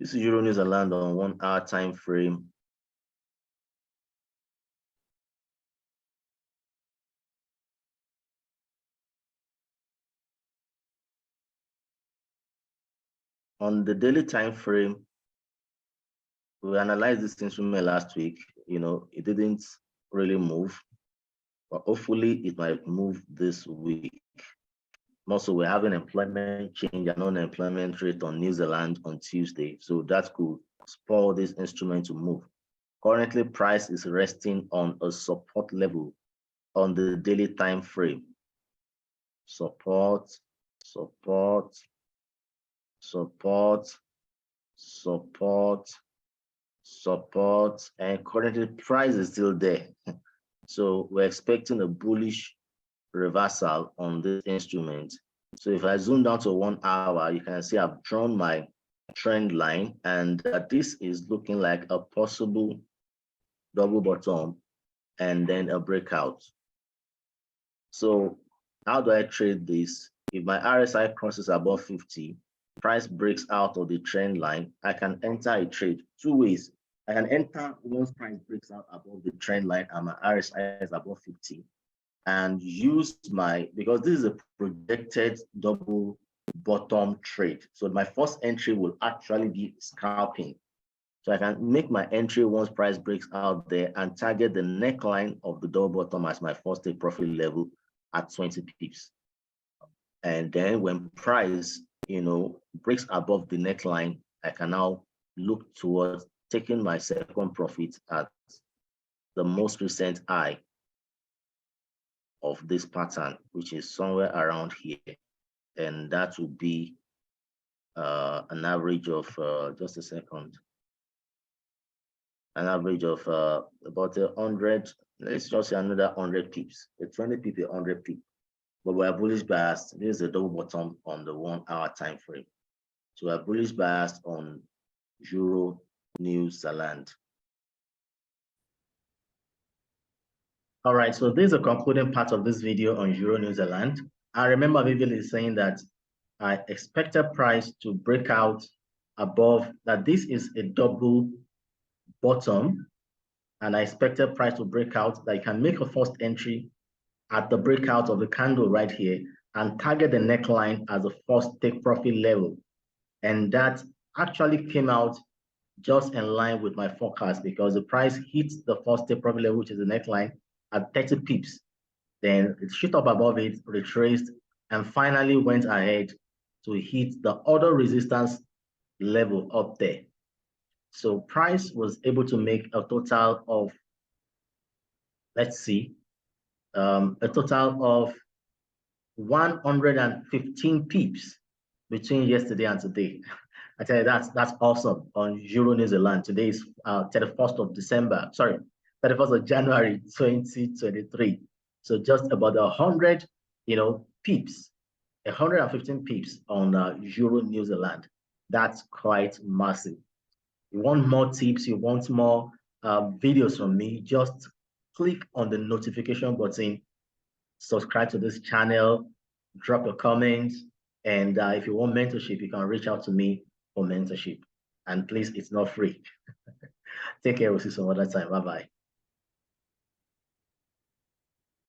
This is Euro New Zealand on 1 hour time frame. On the daily time frame, we analyzed this instrument last week. It didn't really move, but hopefully it might move this week. Also, we're having employment change and unemployment rate on New Zealand on Tuesday, so that could spur this instrument to move. Currently, price is resting on a support level on the daily time frame. Support, support, support, support, support, and currently price is still there. So we're expecting a bullish reversal on this instrument. So if I zoom down to 1 hour, you can see I've drawn my trend line, and this is looking like a possible double bottom and then a breakout. So how do I trade this? If my RSI crosses above 50, price breaks out of the trend line, I can enter a trade two ways. I can enter once price breaks out above the trend line and my RSI is above 50, and use because this is a projected double bottom trade. So my first entry will actually be scalping. So I can make my entry once price breaks out there and target the neckline of the double bottom as my first take profit level at 20 pips. And then when price, breaks above the neckline, I can now look towards taking my second profit at the most recent high of this pattern, which is somewhere around here. And that would be an average of, just a second, an average of about 100, let's just say another 100 pips, a 20 pip, 100 pip. But we're bullish biased. This is a double bottom on the 1 hour time frame. So we're bullish biased on Euro New Zealand. All right, so this is a concluding part of this video on Euro New Zealand. I remember vividly saying that I expected price to break out above, that this is a double bottom, and I expected price to break out, that you can make a first entry at the breakout of the candle right here and target the neckline as a first take profit level. And that actually came out just in line with my forecast, because the price hits the first take profit level, which is the neckline, at 30 pips. Then it shot up above it, retraced, and finally went ahead to hit the other resistance level up there. So price was able to make a total of, let's see, a total of 115 pips between yesterday and today. I tell you, that's awesome on Euro New Zealand. Today is 31st of December, sorry, 31st of January 2023. So just about 100, pips, 115 pips on Euro New Zealand. That's quite massive. You want more tips, you want more videos from me, just click on the notification button, subscribe to this channel, drop a comment, and if you want mentorship, you can reach out to me for mentorship. And please, it's not free. Take care. We'll see you some other time. Bye-bye.